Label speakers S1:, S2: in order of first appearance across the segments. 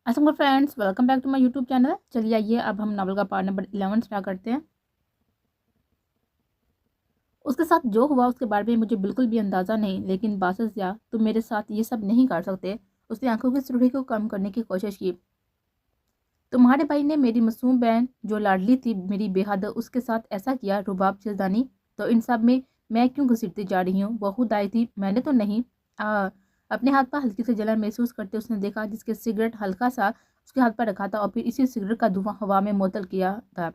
S1: Aslam friends, welcome back to my YouTube channel. चलिए आइए अब हम नावल का पार्ट नंबर 11 स्टार्ट करते हैं। उसके साथ जो हुआ उसके बारे में मुझे बिल्कुल भी अंदाज़ा नहीं, लेकिन बासिया तुम मेरे साथ ये सब नहीं कर सकते। उसने आंखों की सुर्खी को कम करने की कोशिश की। तुम्हारे भाई ने मेरी मासूम बहन जो लाडली थी मेरी बेहद, उसके साथ ऐसा किया। रुबाब चिल्दानी, तो इन सब में मैं क्यों घसीटती जा रही हूँ? वो खुद आई थी, मैंने तो नहीं। अपने हाथ पर हल्की सी जलन महसूस करते उसने देखा जिसके सिगरेट हल्का सा उसके हाथ पर रखा था और फिर इसी सिगरेट का धुआं हवा में मुअत्तल किया था।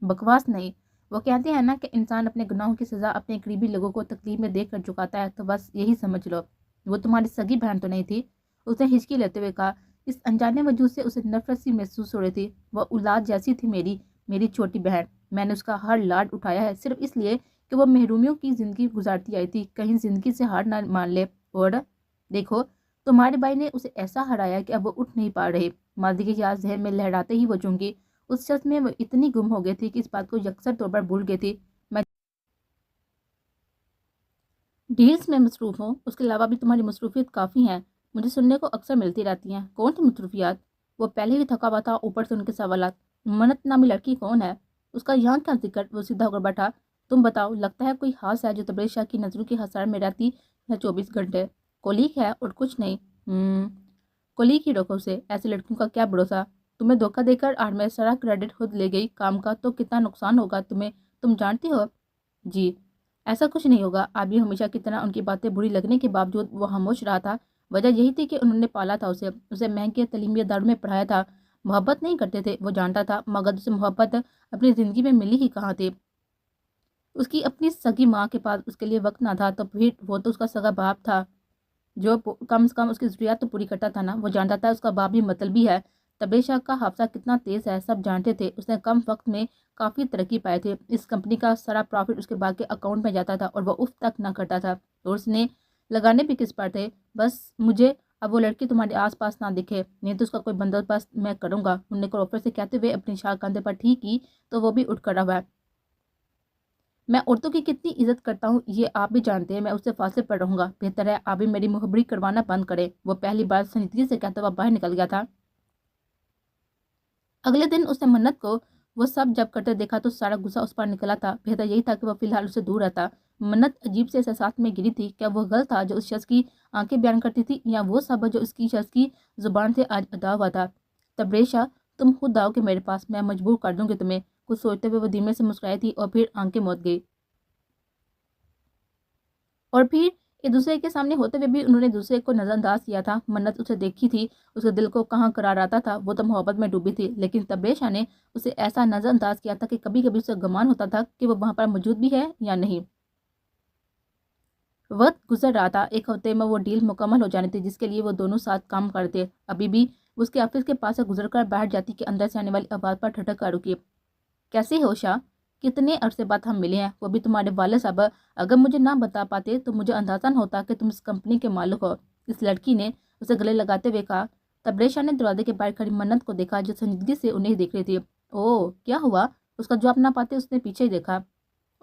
S1: बकवास नहीं। वो कहते हैं ना कि इंसान अपने गुनाहों की सज़ा अपने करीबी लोगों को तकलीफ में देख कर चुकाता है, तो बस यही समझ लो। वो तुम्हारी सगी बहन तो नहीं थी? उसने हिचकी लेते हुए कहा। इस अनजाने वजूद से उसे नफरत सी महसूस हो रही थी। वह औलाद जैसी थी मेरी मेरी छोटी बहन। मैंने उसका हर लाड उठाया है सिर्फ इसलिए कि वह महरूमियों की ज़िंदगी गुजारती आई थी, कहीं ज़िंदगी से हार ना मान ले। और देखो, तुम्हारे भाई ने उसे ऐसा हराया कि अब वो उठ नहीं पा रही। मादी की याद जहन में लहराते ही वो चूंकि उस शख्स में वो इतनी गुम हो गई थी कि इस बात को यकसर तौर पर भूल गई थी। मैं डील्स में मसरूफ़ हूँ, उसके अलावा भी तुम्हारी मसरूफियत काफ़ी हैं। मुझे सुनने को अक्सर मिलती रहती हैं। कौन सी मसरूफियात? वो पहले ही थका हुआ था, ऊपर से उनके सवालात। मन्नत नामी लड़की कौन है? उसका यहाँ क्या जिक्र? वो सीधा होकर बैठा। तुम बताओ, लगता है कोई खास है जो तबरेज़ शाह की नज़रों की हसार में रहती है 24 घंटे? कोलीग है और कुछ नहीं। कोलीग ही रखो उसे, ऐसी लड़कियों का क्या भरोसा। तुम्हें धोखा देकर आज मैं सारा क्रेडिट खुद ले गई काम का, तो कितना नुकसान होगा तुम्हें, तुम जानती हो? जी, ऐसा कुछ नहीं होगा। आबी हमेशा की तरह उनकी बातें बुरी लगने के बावजूद वो खामोश रहा था। वजह यही थी कि उन्होंने पाला था उसे उसे महंगे तलीमी दारों में पढ़ाया था। मोहब्बत नहीं करते थे, वो जानता था, मगर उसे मोहब्बत अपनी ज़िंदगी में मिली ही कहाँ थी। उसकी अपनी सगी माँ के पास उसके लिए वक्त ना था, तो फिर वो तो उसका सगा बाप था जो कम से कम उसकी ज़रूरियात तो पूरी करता था ना। वो जानता था उसका बाप भी मतलबी है। तबरेज़ शाह का हाफजा कितना तेज़ है सब जानते थे। उसने कम वक्त में काफ़ी तरक्की पाए थे। इस कंपनी का सारा प्रॉफिट उसके बाप के अकाउंट में जाता था और वह उफ तक ना करता था। और उसने लगाने भी किस पर थे? बस मुझे अब वो लड़की तुम्हारे आसपास ना दिखे, नहीं तो उसका कोई बंदोबस्त मैं करूँगा। उन्होंने करोफर से कहते हुए अपनी शाह कंधे पर ठीक की, तो वो भी उठ खड़ा हुआ। मैं औरतों की कितनी इज्जत करता हूँ ये आप भी जानते हैं। मैं उससे फासले पर रहूंगा। बेहतर है आप भी मेरी मुखबरी करवाना बंद करें। वो पहली बार संजीदगी से कहता हुआ बाहर निकल गया था। अगले दिन उसने मन्नत को वो सब जब करते देखा तो सारा गुस्सा उस पर निकला था। बेहतर यही था कि वह फिलहाल उससे दूर रहता। मन्नत अजीब से एहसास में गिरी थी। क्या वह गल था जो उस शख्स की आंखें बयान करती थी, या वो सब जो उसकी शख्स की जुबान से आज अदा हुआ था? तबरेज़ शाह, तुम खुद आओ कि मेरे पास, मैं मजबूर कर दूंगी तुम्हें। कुछ सोचते हुए वो धीमे से मुस्कुराई थी और फिर आंखें मौत गई। और फिर एक दूसरे के सामने होते हुए भी उन्होंने दूसरे को नज़रअंदाज किया था। मन्नत उसे देखी थी, उसके दिल को कहाँ करार आता था। वो तो मोहब्बत में डूबी थी, लेकिन तबरेज़ शाह ने उसे ऐसा नज़रअंदाज किया था कि कभी कभी उसे गुमान होता था कि वो वहाँ पर मौजूद भी है या नहीं। वक्त गुजर रहा था। एक हफ्ते में वो डील मुकम्मल हो जानी थी जिसके लिए वो दोनों साथ काम करते। अभी भी उसके ऑफिस के पास से गुजर कर बैठ जाती कि अंदर से आने वाली आवाज़ पर ठटक कर रुकी। कैसे हो शाह? कितने अरसे बाद हम मिले हैं, वो भी तुम्हारे वाले साहब। अगर मुझे ना बता पाते तो मुझे अंदाज़ा न होता कि तुम इस कंपनी के मालिक हो। इस लड़की ने उसे गले लगाते हुए कहा। तबरेज़ शाह ने दरवाजे के बाहर खड़ी मन्नत को देखा जो संजीदगी से उन्हें देख रही थी। ओह, क्या हुआ? उसका जवाब ना पाते उसने पीछे ही देखा।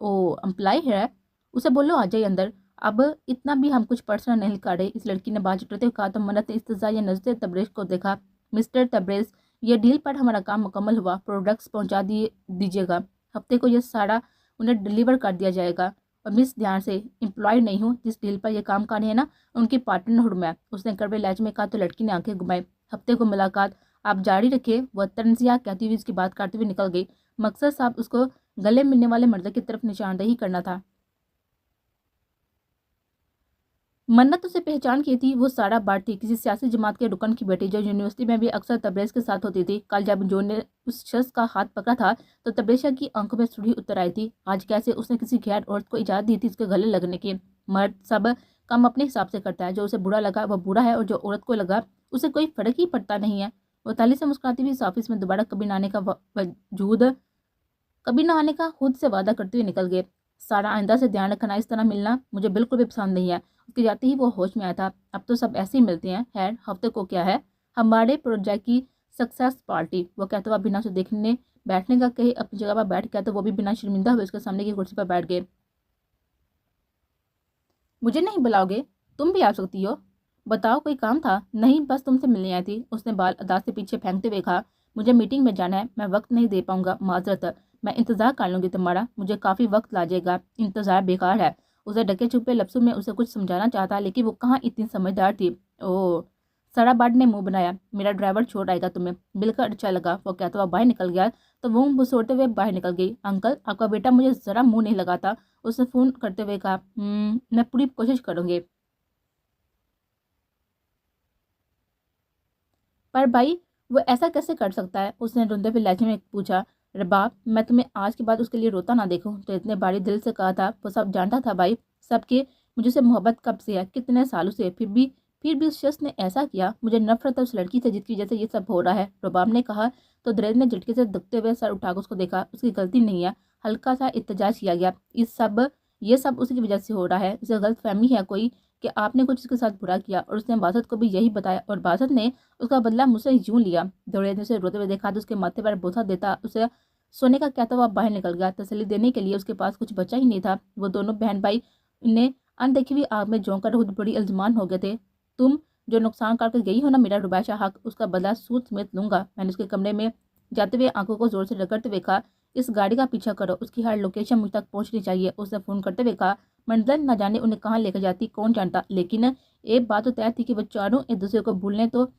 S1: ओह, एम्प्लॉय है? उसे बोलो आ जाइए अंदर। अब इतना भी हम कुछ पर्सनल नहीं कर रहे, इस लड़की ने बात उठाते हुए कहा। तो मन्नत ने इस्तज़ा या नज़र तबरेज़ को देखा। मिस्टर तबरेज़, ये डील पर हमारा काम मुकम्मल हुआ, प्रोडक्ट्स पहुंचा दिए दीजिएगा। हफ्ते को ये सारा उन्हें डिलीवर कर दिया जाएगा। और मिस, ध्यान से, एम्प्लॉय नहीं हूँ। जिस डील पर यह काम कर रहे हैं ना, उनकी पार्टनर हूँ मैं, उसने कड़वे लहजे में कहा। तो लड़की ने आंखें घुमाई। हफ्ते को मुलाकात आप जारी रखिए, वह तंजिया कहती हुई उसकी बात करते हुए निकल गई। मकसद साहब उसको गले मिलने वाले मर्द की तरफ निशानदेही करना था। मन्नत उसे पहचान की थी। वो सारा बाट थी, किसी सियासी जमात के रुकन की बेटी जो यूनिवर्सिटी में भी अक्सर तबरेज़ के साथ होती थी। कल जब जो ने उस शख्स का हाथ पकड़ा था तो तबरेज़ की आंखों में सुर्खी उतर आई थी। आज कैसे उसने किसी गैर औरत को इजाज़त दी थी उसके गले लगने की? मर्द सब काम अपने हिसाब से करता है। जो उसे बुरा लगा वह बुरा है, और जो औरत को लगा उसे कोई फर्क ही पड़ता नहीं है। वो ताली से मुस्कुराती हुई इस ऑफिस में दोबारा कभी ना आने का वजूद कभी ना आने का खुद से वादा करते हुए निकल गए। सारा आइंदा से ध्यान रखना, इस तरह मिलना मुझे बिल्कुल भी पसंद नहीं है। उसके जाते ही वो होश में आया था। अब तो सब ऐसे ही मिलते हैं। खैर, हफ्ते को क्या है, हमारे प्रोजेक्ट की सक्सेस पार्टी। वो कहता हुआ बिना उसे देखने बैठने का कहे अपनी जगह पर बैठ गया, तो वो भी बिना शर्मिंदा हुए उसके सामने की कुर्सी पर बैठ गए। मुझे नहीं बुलाओगे? तुम भी आ सकती हो। बताओ कोई काम था? नहीं, बस तुमसे मिलने आई थी। उसने बाल अदा से पीछे फेंकते हुए कहा, मुझे मीटिंग में जाना है, मैं वक्त नहीं दे पाऊंगा, माजरत। मैं इंतजार कर लूंगी तुम्हारा, मुझे काफ़ी वक्त ला जाएगा, इंतजार बेकार है। उसे ढके छुपे लफ्ज़ों में उसे कुछ समझाना चाहता, लेकिन वो कहाँ इतनी समझदार थी। ओह, सारा बाट ने मुंह बनाया, मेरा ड्राइवर छोड़ आएगा तुम्हें, बिल्कुल अच्छा लगा, वो कहता हुआ बाहर निकल गया। तो वो घुसोड़ते हुए बाहर निकल गई। अंकल, आपका बेटा मुझे ज़रा मुंह नहीं लगाता। उसने फ़ोन करते हुए कहा, मैं पूरी कोशिश करूँगी। पर भाई, वो ऐसा कैसे कर सकता है? उसने रोंदे हुए लहजे में पूछा। रबाब, मैं तुम्हें आज के बाद उसके लिए रोता ना देखूं। तो इतने बारी दिल से कहा था, वो सब जानता था भाई, सबके मुझे से मोहब्बत कब से है, कितने सालों से, फिर भी उस शख्स ने ऐसा किया। मुझे नफरत है उस लड़की से जिसकी वजह से ये सब हो रहा है। रबाब ने कहा। तो दरेद ने झटके से दुखते हुए सर उठाकर उसको देखा। उसकी गलती नहीं है। हल्का सा इत्तेजाज किया गया। ये सब उसी की वजह से हो रहा है। उसे गलत फहमी है कोई कि आपने कुछ उसके साथ बुरा किया, और उसने बासत को भी यही बताया, और बासत ने उसका बदला मुझसे यूं लिया। दौड़े उसे रोते हुए देखा तो उसके माथे पर बोसा देता उसे सोने का कहता हुआ बाहर निकल गया। तसल्ली देने के लिए उसके पास कुछ बचा ही नहीं था। वो दोनों बहन भाई ने अनदेखी हुई आग में झोंक कर खुद बड़ी अल्जमान हो गए थे। तुम जो नुकसान करके गई हो ना मेरा रुबाइशा हक, उसका बदला सूद समेत लूंगा। मैंने उसके कमरे में जाते हुए आंखों को जोर से रगड़ते हुए कहा, इस गाड़ी का पीछा करो, उसकी हर लोकेशन मुझ तक पहुंचनी चाहिए। उसने फोन करते हुए कहा, मंजिल न जाने उन्हें कहाँ लेकर जाती कौन जानता, लेकिन एक बात तो तय थी कि वो चारों एक दूसरे को भूलने तो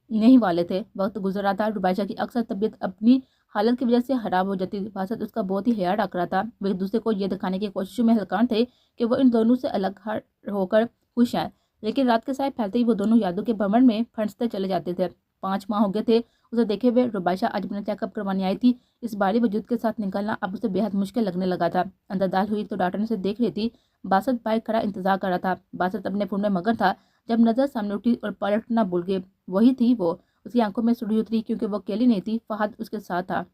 S1: नहीं वाले थे। वक्त गुजर रहा था। रुबाइशा की अक्सर तबीयत अपनी हालत की वजह से खराब हो जाती थी। बासत उसका बहुत ही ख्याल रख रहा था। वे एक दूसरे को ये दिखाने की कोशिशों में हलकान थे कि वो इन दोनों से अलग होकर खुश हैं, लेकिन रात के साय फैलते ही वो दोनों यादों के भंवर में फंसते चले जाते थे। 5 माह हो गए थे उसे देखे हुए। रुबाइशा आज अपना चेकअप करवाने आई थी। इस बारी वजूद के साथ निकलना अब उसे बेहद मुश्किल लगने लगा था। अंदर दाल हुई तो डॉक्टर ने उसे देख रही थी। बासत बाइक खड़ा इंतजार कर रहा था। बासत अपने फोन में मगन था जब नजर सामने उठी और पलटना भूल गई। वही थी वो। उसकी आंखों में सुर्खी उतरी क्योंकि वो अकेली नहीं थी, फहद उसके साथ था।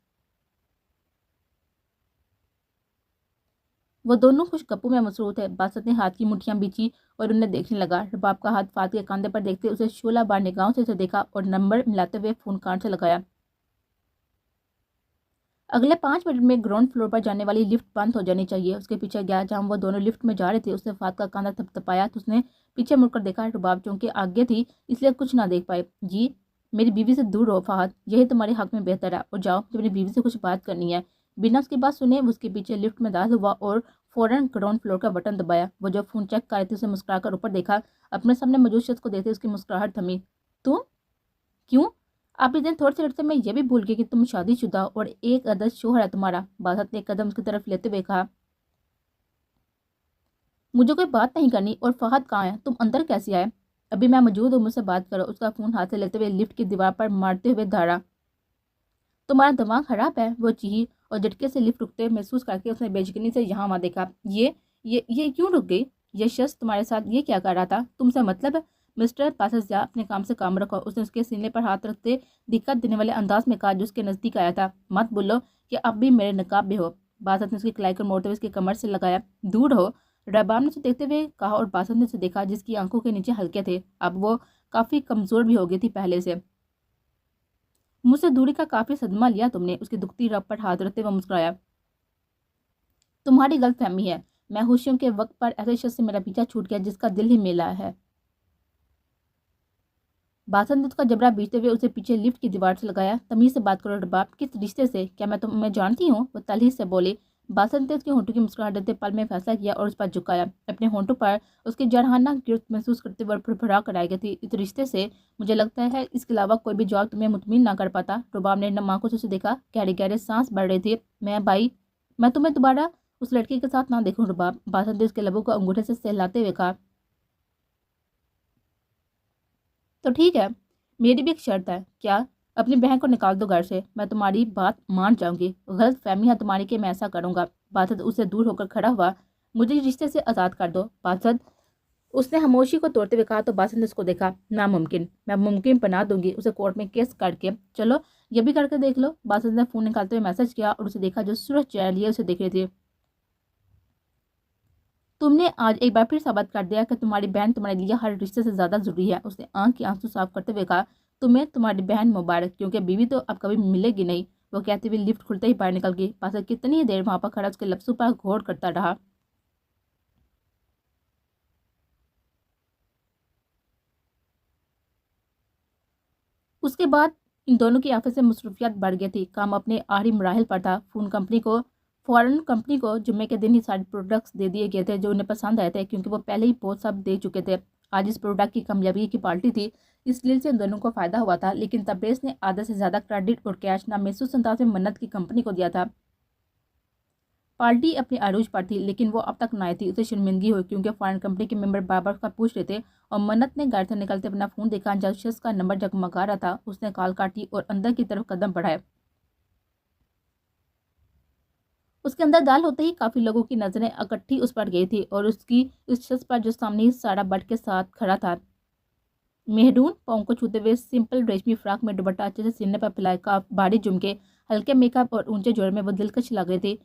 S1: वो दोनों खुश गप्पू में मसरूफ थे। बासत ने हाथ की मुठ्ठियां बीची और उन्हें देखने लगा। रबाब का हाथ फात के कंधे पर देखते उसे शोला बार निगाहों से उसे देखा और नंबर मिलाते हुए फोन कान से लगाया। अगले 5 मिनट में ग्राउंड फ्लोर पर जाने वाली लिफ्ट बंद हो जानी चाहिए। उसके पीछे गया जहां वो दोनों लिफ्ट में जा रहे थे। उसने फात का कंधा थपथपाया तो उसने पीछे मुड़कर देखा। रुबाब चौंके आगे थी इसलिए कुछ ना देख पाए। जी, मेरी बीवी से दूर रहो फहद, यही तुम्हारे हक में बेहतर है, और जाओ जब अपनी बीवी से कुछ बात करनी है। बिना उसकी बात सुने वो उसके पीछे लिफ्ट में दाखिल हुआ और फौरन ग्राउंड फ्लोर का बटन दबाया। वो जो फोन चेक कर रही थी उसे मुस्कुराकर ऊपर देखा। अपने सामने मौजूद शख्स को देखते उसकी मुस्कुराहट थमी। तुम? क्यों? आप इतने थोड़े से लड़ते में यह भी भूल गए कि तुम शादीशुदा और एक आदर्श शोहर है तुम्हारा। बासत ने एक कदम उसकी तरफ लेते हुए कहा, मुझे कोई बात नहीं करनी। और फहद कहाँ है? तुम अंदर कैसे आए? अभी मैं मौजूद हूँ, मुझसे बात करो। उसका फोन हाथ से लेते हुए लिफ्ट की दीवार पर मारते हुए धारा। तुम्हारा दिमाग खराब है? वो चीही और झटके से लिफ्ट रुकते महसूस करके उसने बेचैनी से यहाँ वहाँ देखा। ये क्यों रुक गई? ये शख्स तुम्हारे साथ ये क्या कर रहा था? तुमसे मतलब है? मिस्टर पासस जा, अपने काम से काम रखो। उसने उसके सीने पर हाथ रखते दिक्कत देने वाले अंदाज में कहा जो उसके नजदीक आया था। मत बोलो कि अब भी मेरे नकाब में हो। बासत ने उसकी कलाई को मोड़ते हुए उसकी कमर से लगाया। दूर हो। रबाब ने उसे देखते हुए कहा और बासत ने उसे देखा जिसकी आंखों के नीचे हल्के थे। अब वो काफी कमजोर भी हो गई थी पहले से। मुझसे दूरी का काफी सदमा लिया तुमने। उसकी दुखती रब पर हाथ रखते हुए मुस्कुराया। तुम्हारी गलत फहमी है। मैं खुशियों के वक्त पर ऐसे शख्स से मेरा पीछा छूट गया जिसका दिल ही मेला है। बासन ने उसका जबड़ा बीचते हुए उसे पीछे लिफ्ट की दीवार से लगाया। तमीज से बात करो रबाब, किस रिश्ते से? क्या मैं तुम्हें जानती हूँ? वो तलहीस से बोले। बासन ने उसके होंठों की मुस्कुराहट देते पल में फैसला किया और उस पर झुकाया। अपने होंठों पर उसकी जरहाना गिरफ्त महसूस करते हुए फड़फड़ा कर आई गई थी। इस रिश्ते से मुझे लगता है इसके अलावा कोई भी जवाब तुम्हें मुतमिन ना कर पाता। रुबाब ने नम आंखों से उसे देखा। गहरे गहरे सांस बढ़ रही थी। मैं तुम्हें दोबारा उस लड़के के साथ ना देखूं रुबाब। बासन ने उसके लबों को अंगूठे से सहलाते हुए कहा। तो ठीक है, मेरी भी एक शर्त है। क्या? अपनी बहन को निकाल दो घर से, मैं तुम्हारी बात मान जाऊंगी। गलत फहमी है तुम्हारी कि मैं ऐसा करूंगा। बासत उससे दूर होकर खड़ा हुआ। मुझे इस रिश्ते से आज़ाद कर दो बासत, उसने खामोशी को तोड़ते हुए कहा। तो बासत ने उसको देखा। नामुमकिन, मैं मुमकिन बना दूंगी उसे कोर्ट में केस करके। चलो ये भी करके देख लो। बासत ने फोन निकालते हुए मैसेज किया और उसे देखा जो सूरज चेहरा लिए उसे देख रही थी। तुमने आज एक बार फिर साबित कर दिया कि तुम्हारी बहन तुम्हारे लिए हर रिश्ते से ज्यादा जरूरी है। उसने आंख के आंसू साफ करते हुए कहा। तुम्हें तुम्हारी बहन मुबारक, क्योंकि बीवी तो अब कभी मिलेगी नहीं। वो कहते हुए लिफ्ट खुलते ही बाहर निकल गई। पास कितनी ही देर वहां पर खड़ा उसके लफ्जों पर गौर करता रहा। اس کے بعد ان دونوں کی آفس سے مصروفیات بڑھ گئی تھی. کام اپنے آخری مراحل پر تھا. فوراً کمپنی کو جمعے کے دن ہی سارے پروڈکٹس دے دیے گئے تھے جو انہیں پسند آئے تھے, کیونکہ وہ پہلے ہی بہت سب دے چکے تھے. آج اس پروڈکٹ کی کامیابی کی پارٹی تھی. اس ڈیل سے ان دونوں کو فائدہ ہوا تھا, لیکن تبریز نے آدھے سے زیادہ کریڈٹ اور کیش نامحسوس انداز میں منت کی کمپنی کو دیا تھا. پارٹی اپنے عروج پر تھی, لیکن وہ اب تک نہ آئی تھی. اسے شرمندگی ہوئی کیونکہ فارن کمپنی کے ممبر بار بار کا پوچھ رہے تھے, اور منت نے گھر سے نکلتے اپنا فون دیکھا. جب شخص کا نمبر جگمگا رہا تھا, اس نے کال کاٹی اور اندر کی طرف قدم بڑھائے. اس کے اندر دال ہوتے ہی کافی لوگوں کی نظریں اکٹھی اس پر گئی تھی, اور اس شخص پر جو سامنے سارا بٹ کے ساتھ کھڑا تھا. مہرون پاؤں کو چھوتے ہوئے سمپل ریشمی فراک میں دوپٹہ اچھے سے سینے پر پھیلائے, بھاری جھمکے, ہلکے میک اپ اور اونچے جوڑے میں وہ دلکش لگ رہے تھے.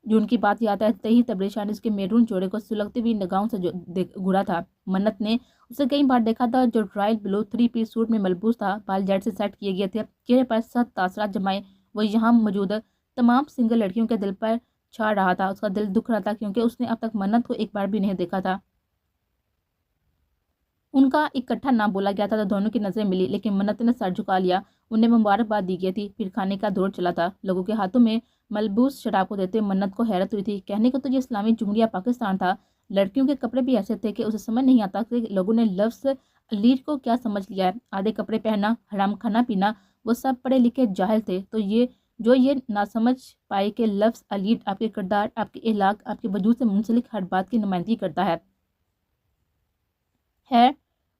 S1: جو ان کی بات یاد آتے ہی تبریز شاہ نے اس کے میرون جوڑے کو سلگتی ہوئی نگاہوں سے گھورا تھا. منت نے اسے کئی بار دیکھا تھا, جو رائل بلو 3 پیس سوٹ میں ملبوس تھا. بال جیٹ سے سیٹ کیے گئے تھے, چہرے پر سخت تاثرات جمائے. وہ یہاں موجود تمام سنگل لڑکیوں کے دل پر چھا رہا تھا. اس کا دل دکھ رہا تھا کیونکہ اس نے اب تک منت کو ایک بار بھی نہیں دیکھا تھا. ان کا اکٹھا نام بولا گیا تھا تو دونوں کی نظریں ملی, لیکن منت نے سر جھکا لیا. انہیں مبارکباد دی گئی تھی. پھر کھانے کا دور چلا تھا. لوگوں کے ہاتھوں میں ملبوس شراب کو دیتے منت کو حیرت ہوئی تھی. کہنے کو تو یہ اسلامی جمہوریہ پاکستان تھا. لڑکیوں کے کپڑے بھی ایسے تھے کہ اسے سمجھ نہیں آتا کہ لوگوں نے لفظ لیڈ کو کیا سمجھ لیا ہے. آدھے کپڑے پہننا, حرام کھانا پینا, وہ سب پڑھے لکھے جاہل تھے. تو یہ نہ سمجھ پائے کہ لفظ لیڈ آپ کے کردار, آپ کے اخلاق, آپ کے وجود سے منسلک ہر بات کی نمائندگی کرتا ہے.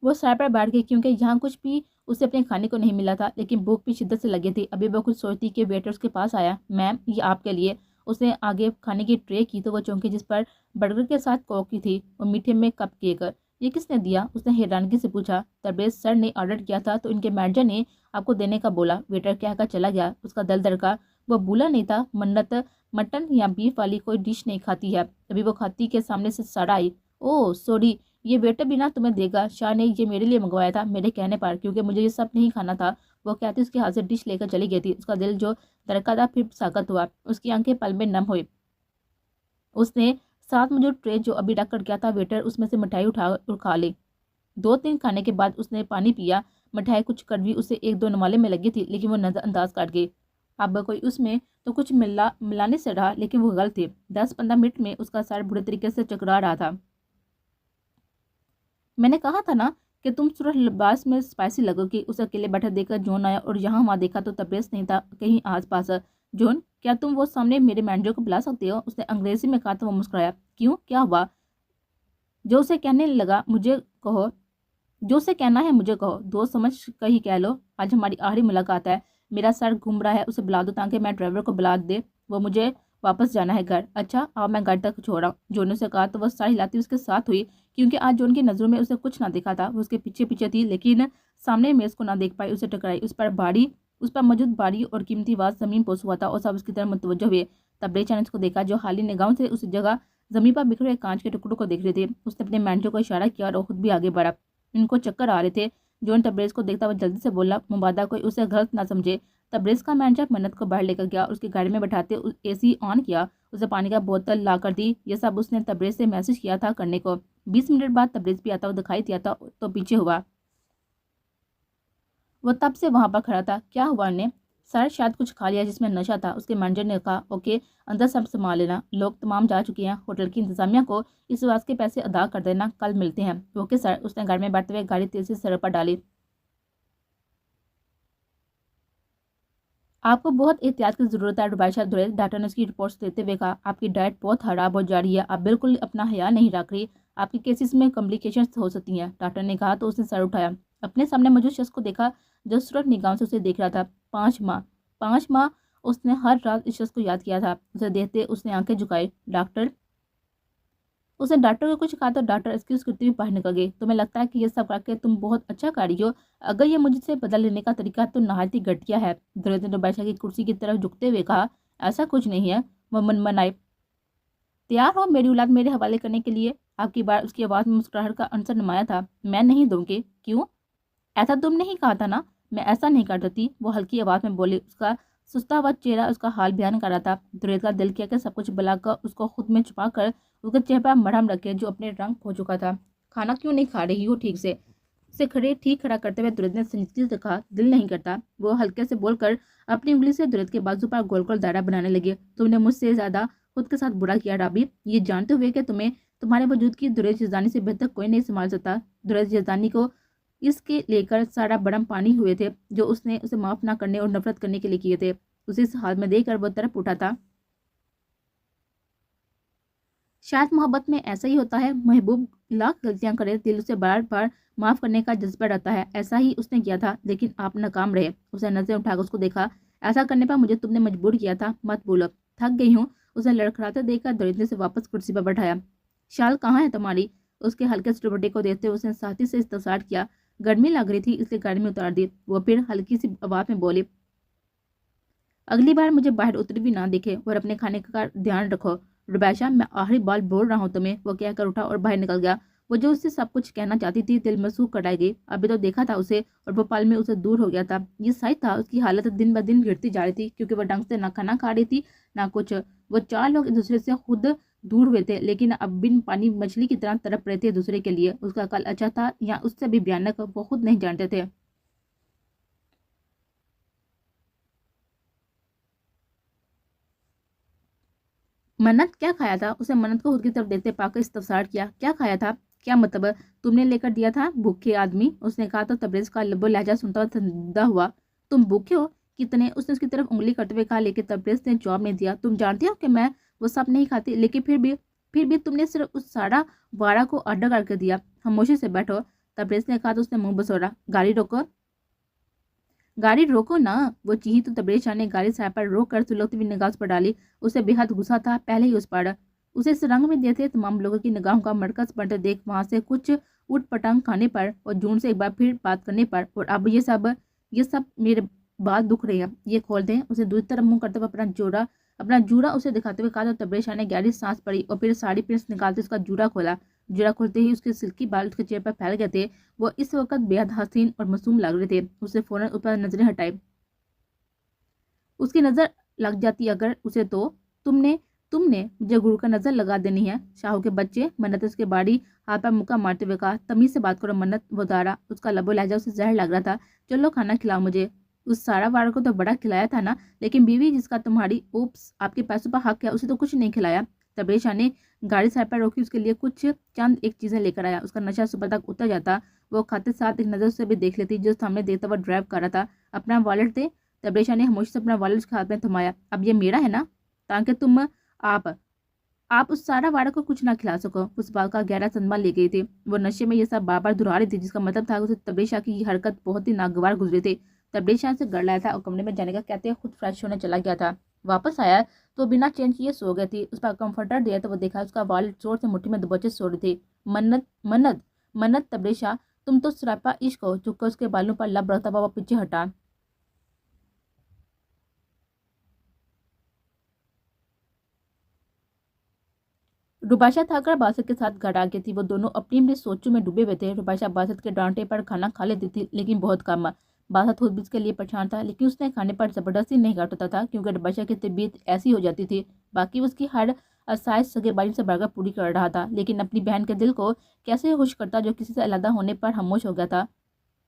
S1: وہ سر پر بیٹھ گئی کیونکہ یہاں کچھ بھی اسے اپنے کھانے کو نہیں ملا تھا, لیکن بھوک بھی شدت سے لگی تھی. ابھی وہ کچھ سوچتی کہ ویٹر اس کے پاس آیا. میم, یہ آپ کے لیے. اس نے آگے کھانے کی ٹرے کی تو وہ چونکی جس پر برگر کے ساتھ کوک کی تھی اور میٹھے میں کپ کیک. یہ کس نے دیا؟ اس نے حیرانگی سے پوچھا. تبریز سر نے آرڈر کیا تھا تو ان کے مینیجر نے آپ کو دینے کا بولا. ویٹر کہہ کر چلا گیا. اس کا دل دھڑکا. وہ بھولا نہیں تھا منت مٹن یا بیف والی کوئی ڈش نہیں کھاتی ہے. ابھی وہ کھاتی کے سامنے سے سڑا آئی. اوہ سوری, یہ ویٹر بھی نہ تمہیں دے گا. شاہ نے یہ میرے لیے منگوایا تھا میرے کہنے پر, کیونکہ مجھے یہ سب نہیں کھانا تھا. وہ کہتی اس کے ہاتھ سے ڈش لے کر چلی گئی تھی. اس کا دل جو دھڑکا تھا پھر ساکت ہوا. اس کی آنکھیں پل میں نم ہوئی. اس نے ساتھ میں جو ٹرے جو ابھی رکھ کر گیا تھا ویٹر, اس میں سے مٹھائی اٹھا اور کھا لی. 2-3 کھانے کے بعد اس نے پانی پیا. مٹھائی کچھ کڑوی اسے 1-2 نوالے میں لگی تھی, لیکن وہ نظر انداز کر گئی. اب کوئی اس میں تو کچھ ملانے سے رہا, لیکن وہ غلط تھی. 10-15 منٹ میں اس کا سر برے طریقے سے چکرا رہا تھا. میں نے کہا تھا نا کہ تم سرخ لباس میں اسپائسی لگو گی. اسے اکیلے بیٹھا دیکھ کر جون آیا اور یہاں وہاں دیکھا تو تبریز نہیں تھا کہیں آس پاس. جون, کیا تم وہ سامنے میرے مینیجر کو بلا سکتے ہو؟ اس نے انگریزی میں کہا تو وہ مسکرایا. کیوں, کیا ہوا؟ جو اسے کہنے لگا مجھے کہو. جو اسے کہنا ہے مجھے کہو. دوست سمجھ کر ہی کہہ لو. آج ہماری آخری ملاقات ہے. میرا سر گھوم رہا ہے. اسے بلا دو تاکہ میں ڈرائیور کو بلا دے. وہ مجھے واپس جانا ہے گھر. اچھا آؤ میں گھر تک چھوڑا ہوں. جون نے اسے کہا تو وہ سر ہلاتی اس کے ساتھ ہوئی, کیونکہ آج جون کی نظروں میں اسے کچھ نہ دیکھا تھا. وہ اس کے پیچھے پیچھے تھی, لیکن سامنے میز کو نہ دیکھ پائی. اسے ٹکرائی. اس پر موجود باری اور قیمتی واز زمین پوس ہوا تھا اور سب اس کی طرف متوجہ ہوئے. تبریز نے اس کو دیکھا جو حالی نگاہوں سے اس جگہ زمین پر بکھرے کانچ کے ٹکڑوں کو دیکھ رہے تھے. اس نے اپنے مینیجر کو اشارہ کیا اور خود بھی آگے بڑھا. ان کو چکر آ رہے تھے. جون تبریز کو دیکھتا وہ جلدی سے بولا, مبادہ کوئی اسے غلط نہ سمجھے. تبریز کا مینیجر منت کو باہر لے کر گیا اور اس کی گاڑی میں بٹھاتے اے سی آن کیا. اسے پانی کا بوتل لا کر دی. یہ سب اس نے تبریز سے میسج کیا تھا کرنے کو. 20 منٹ بعد تبریز بھی آتا وہ دکھائی دیا تھا تو پیچھے ہوا. وہ تب سے وہاں پر کھڑا تھا. کیا ہوا انہیں؟ سر شاید کچھ کھا لیا جس میں نشہ تھا. اس کے مینیجر نے کہا. اوکے, اندر سب سنبھال لینا. لوگ تمام جا چکے ہیں. ہوٹل کی انتظامیہ کو اس واز کے پیسے ادا کر دینا. کل ملتے ہیں. Okay sir. اس نے گاڑی میں بیٹھتے ہوئے گاڑی تیزی سے سڑک پر ڈالی. آپ کو بہت احتیاط کی ضرورت ہے ربائشہ دھڑیل. ڈاکٹر نے اس کی رپورٹس دیتے ہوئے کہا. آپ کی ڈائٹ بہت خراب ہو جا رہی ہے. آپ بالکل اپنا خیال نہیں رکھ رہی. آپ کے کیسز میں کمپلیکیشنز ہو سکتی ہیں. ڈاکٹر نے کہا تو اس نے سر اٹھایا. اپنے سامنے موجود شخص کو دیکھا جو سرخ نگاہوں سے اسے دیکھ رہا تھا. 5 ماہ اس نے ہر رات اس شخص کو یاد کیا تھا. اسے دیکھتے اس نے آنکھیں جھکائی. ڈاکٹر. اس نے ڈاکٹر کو کچھ کہا تو ڈاکٹر ایکسکیوز کرتے ہوئے باہر نکل گئی. تمہیں لگتا ہے کہ یہ سب کر کے تم بہت اچھا کر رہی ہو. اگر یہ مجھ سے بدل لینے کا طریقہ تو نہایت ہی گھٹیا ہے. دھڑیل نے ربائشہ کی کرسی کی طرف جھکتے ہوئے کہا. ایسا کچھ نہیں ہے. وہ منمنائی. تیار ہو میری اولاد میرے حوالے کرنے کے لیے؟ آپ کی بار اس کی آواز میں مسکراہٹ کا عنصر نمایاں تھا. میں نہیں دوں گی. کیوں؟ ایسا تم نے ہی کہا تھا نا. میں ایسا نہیں کر دیتی. وہ ہلکی آواز میں بولی. اس کا سستا ہوا چہرہ اس کا حال بیان کر رہا تھا. دھڑیل کا دل کیا کہ سب کچھ بلا کر اس کو خود میں چھپا کر اس کے چہرے پر مرہم رکھے جو اپنے رنگ کھو چکا تھا. کھانا کیوں نہیں کھا رہی ہو ٹھیک سے؟ उसे ठीक खड़ा करते हुए दुरैद ने संजीदगी से कहा, दिल नहीं करता। वो हल्के से बोलकर अपनी उंगली से दुरैद के बाजू पर गोल गोल दायरा बनाने लगे। तुमने मुझसे ज्यादा खुद के साथ बुरा किया राबी, ये जानते हुए कि तुम्हें तुम्हारे वजूद की दुरैद यज़दानी से बेहतर कोई नहीं संभाल सकता। दुरैद यज़दानी को इसके लेकर सारा बड़म पानी हुए थे जो उसने उसे माफ ना करने और नफरत करने के लिए किए थे। उसे इस हाल में देखकर वो तरफ उठा था। शायद मोहब्बत में ऐसा ही होता है, महबूब लाख गलतियां करे, दिल उसे बार बार माफ करने का जज्बा रहता है। ऐसा ही उसने किया था, लेकिन आप नाकाम रहे। उसे नजरें उठाकर उसको देखा। ऐसा करने पर मुझे तुमने मजबूर किया था, मत बोलो, थक गई हूँ। उसे लड़खड़ाते देखकर दरिंदे से वापस कुर्सी पर बैठाया। शाल कहाँ है तुम्हारी? उसके हल्के से दुपट्टे को देखते हुए उसने साथी से इस्तफसार किया। गर्मी लग रही थी इसलिए गाड़ी में उतार दी। वो फिर हल्की सी आवाज में बोली, अगली बार मुझे बाहर उतरी भी ना दिखे और अपने खाने का ध्यान रखो। रुबैशा, मैं आखिरी बार बोल रहा हूँ तुम्हें। वो कहकर उठा और बाहर निकल गया। वो जो उससे सब कुछ कहना चाहती थी दिल में सूख कर गई। अभी तो देखा था उसे और वो पल में उसे दूर हो गया था। ये सही था, उसकी हालत दिन ब दिन गिरती जा रही थी क्योंकि वो ढंग से ना खाना खा रही थी ना कुछ। वो चार लोग एक दूसरे से खुद दूर हुए थे, लेकिन अब बिन पानी मछली की तरह तड़प रहे थे दूसरे के लिए। उसका कल अच्छा था या उससे भी भयानक, वो खुद नहीं जानते थे। मन्नत क्या खाया था? उसे मन्नत को खुद की तरफ देखते पाकर इस्तफसार किया। क्या खाया था? क्या मतलब? तुमने लेकर दिया था भूखे आदमी? उसने कहा तो तबरेज का लबो लहजा सुनता हुआ ठंडा हुआ। तुम भूखे हो? कितने? उसने उसकी तरफ उंगली करते हुए कहा, लेकिन तबरेज ने जवाब नहीं दिया। तुम जानती हो कि मैं वो सब नहीं खाती, लेकिन फिर भी तुमने सिर्फ उस सारा वारा को ऑर्डर करके दिया। खामोशी से बैठो, तबरेज ने कहा तो उसने मुंह बसोरा। गाड़ी रोको, गाड़ी रोको ना। वो चीही तो तबरेज शाह ने गाड़ी साइड पर रोक कर सुलगती हुई निगाह उस पर डाली। उसे बेहद गुस्सा था पहले ही उस पर। उसे इस रंग में देते तमाम लोगों की निगाहों का मरकज बनते देख वहां से कुछ उठ पटांग खाने पर और जून से एक बार फिर बात करने पर, और अब ये सब मेरे बात दुख रही है, ये खोल दें। उसे दूसरी तरफ मुंह करते हुए अपना जूड़ा उसे दिखाते हुए कहा तो तबरेज शाह ने गहरी सांस पड़ी और फिर साड़ी प्रेस निकालते उसका जूड़ा खोला। जूड़ा खोलते ही उसके सिल्की बाल उसके चेहरे पर फैल गए थे। वो इस वक्त बेहद हसीन और मासूम लग रहे थे। उसने फौरन उस पर नजरें हटाई। उसकी नजर लग जाती अगर उसे तो। तुमने तुमने मुझे गुरु का नजर लगा देनी है, शाहू के बच्चे। मन्नत उसके बाड़ी हाथ पर मुक्का मारते हुए कहा। तमीज से बात करो मन्नत, वो दारा। उसका लबो लहजा उसे जहर लग रहा था। चलो खाना खिलाओ मुझे। उस सारा वार को तो बड़ा खिलाया था ना, लेकिन बीवी जिसका तुम्हारी उप्स आपके पैसों पर हक है, उसे तो कुछ नहीं खिलाया। तबरेज शाह ने गाड़ी साइड पर रोकी, उसके लिए कुछ चंद एक चीजें लेकर आया। उसका नशा सुबह तक उतर जाता। वो खाते साथ एक नजर से भी देख लेती जो सामने देखता हुआ ड्राइव कर रहा था। अपना वॉलेट दे। तबरेज शाह ने खामोशी से अपना वॉलेट उसके हाथ में थमाया। अब ये मेरा है ना, ताकि आप आप उस सारा वारा को कुछ ना खिला सको। उस बात का गहरा सदमा ले गई थी। वो नशे में ये सब बार बार दोहरा रही थी, जिसका मतलब था कि उसे तबरेज शाह की ये हरकत बहुत ही नागवार गुजरी थी। तबरेज शाह से गड़ लाया था और कमरे में जाने का कहते खुद फ्रेश होने चला गया था। वापस आया तो बिना चेंज किए सो गई थी। उस पर कंफर्टर दिया तो वो देखा उसका वॉलेट जोर से मुट्ठी में दबोचे सो रही थी। मन्नत मन्नत मन्नत, तबरेज शाह, तुम तो सरापा इश्क हो। चुपकर उसके बालों पर लब रखता हुआ पीछे हटा। रुबाशा थाकर बासत के साथ घर आ गई थी। वो दोनों अपनी अपनी सोचों में डूबे हुए थे। रुबाशा बासत के डांटे पर खाना खा लेती थी, लेकिन बहुत कम। बासत खुद भी इसके लिए परेशान था, लेकिन उसने खाने पर जबरदस्ती नहीं काटता था क्योंकि रुबाशा की तबीयत ऐसी हो जाती थी। बाकी उसकी हर आसाइश सगेबाजी से बढ़कर पूरी कर रहा था, लेकिन अपनी बहन के दिल को कैसे खुश करता जो किसी से अलग होने पर खामोश हो गया था।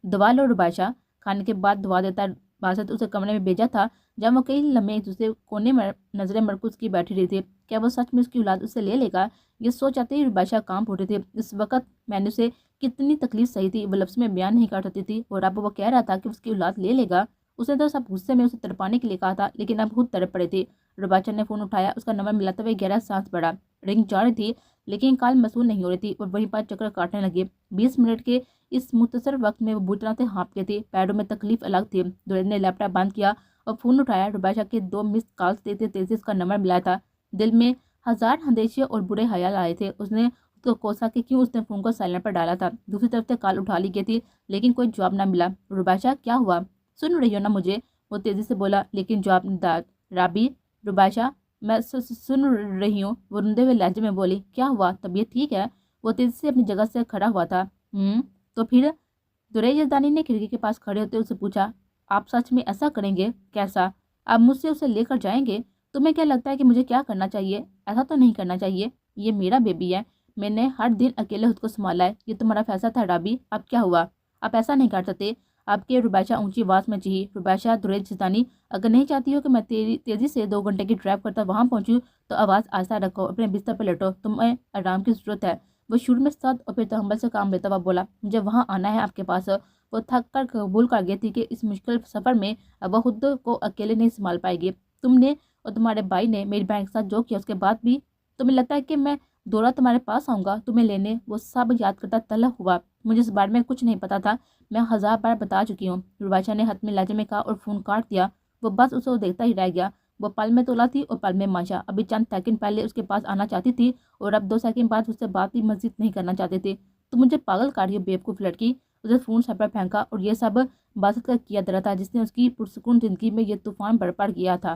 S1: दवा लो रुबाशा, खाने के बाद दवा देता। बासत उसे कमरे में भेजा था जब वो कई लम्हे एक दूसरे कोने में नजरें मरकूज की बैठी रही थी। क्या वो सच में उसकी औलाद उसे ले लेगा? ये सोच आते ही रुबाशा कांप उठी थी। इस वक्त मैंने उसे कितनी तकलीफ सही थी वो लफ्ज में बयान नहीं कर सकती थी, और अब वो कह रहा था कि उसकी औलाद ले लेगा। उसने तो सब गुस्से में उसे तड़पाने के लिए कहा था, लेकिन अब खुद तड़प पड़ी थी। रुबाशा ने फोन उठाया। उसका नंबर मिलाते हुए गहरा सांस पड़ा। रिंग जा रही थी, लेकिन कॉल मसूल नहीं हो रही थी और वहीं पर चक्कर काटने लगी। 20 मिनट के इस मुख्तसर वक्त में वो बुरी तरह से हाँप गए थे। पैरों में तकलीफ अलग थी। दुल्हन ने लैपटॉप बंद किया और फोन उठाया। रुबाशा के 2 मिस कॉल्स देते तेजी उसका नंबर मिलाया था। दिल में हजार अंदेशे और बुरे ख्याल आए थे। उसने उसको कोसा कि क्यों उसने फोन को साइलेंट पर डाला था। दूसरी तरफ से कॉल उठा ली गई थी, लेकिन कोई जवाब ना मिला। रुबाशा, क्या हुआ? सुन रही हो ना मुझे? वो तेजी से बोला, लेकिन जवाब नहीं था। राबी, रुबाशा, मैं सुन रही हूँ, वो रुंधे हुए लहजे में बोली। क्या हुआ? तबीयत ठीक है? वो तेजी से अपनी जगह से खड़ा हुआ था। तो फिर? दुरई यजदानी ने खिड़की के पास खड़े होते उससे पूछा। आप सच में ऐसा करेंगे? कैसा? आप मुझसे उसे लेकर जाएंगे? तुम्हें क्या लगता है कि मुझे क्या करना चाहिए? ऐसा तो नहीं करना चाहिए। ये मेरा बेबी है, मैंने हर दिन अकेले खुद को संभाला है। ये तुम्हारा फैसला था राबी, अब क्या हुआ? آپ ایسا نہیں کر سکتے، آپ کے ربیشہ اونچی آواز میں چیخی۔ ربیشہ دریج شیطانی، اگر نہیں چاہتی ہو کہ میں تیزی سے 2 گھنٹے کی ڈرائیو کرتا وہاں پہنچوں تو آواز آہستہ رکھو، اپنے بستر پر لیٹو، تمہیں آرام کی ضرورت ہے۔ وہ شروع میں سخت اور پھر تحمل سے کام لیتا ہوا بولا، مجھے وہاں آنا ہے آپ کے پاس۔ وہ تھک کر قبول کر گئی تھی کہ اس مشکل سفر میں اب وہ خود کو اکیلے نہیں سنبھال پائے گی۔ تم نے اور تمہارے بھائی نے میری بہن کے ساتھ جو کیا، اس کے بعد بھی تمہیں لگتا ہے کہ میں دورہ تمہارے پاس آؤں گا تمہیں لینے؟ وہ سب یاد کرتا تلخ ہوا۔ مجھے اس بارے میں کچھ نہیں پتا تھا، میں 1000 بار بتا چکی ہوں، ربیشہ نے حتمی لہجے میں کہا اور فون کاٹ دیا۔ وہ بس اسے دیکھتا ہی رہ گیا۔ وہ پل میں تولا تھی اور پل میں ماشا، ابھی چند سیکنڈ پہلے اس کے پاس آنا چاہتی تھی اور اب 2 سیکنڈ بعد اس سے بات بھی مزید نہیں کرنا چاہتے تھے۔ تم مجھے پاگل کر رہی ہو بیوقوف لڑکی۔ اسے فون سر پر پھینکا اور یہ سب باسط کا کیا درا تھا جس نے اس کی پرسکون زندگی میں یہ طوفان برپا کیا تھا۔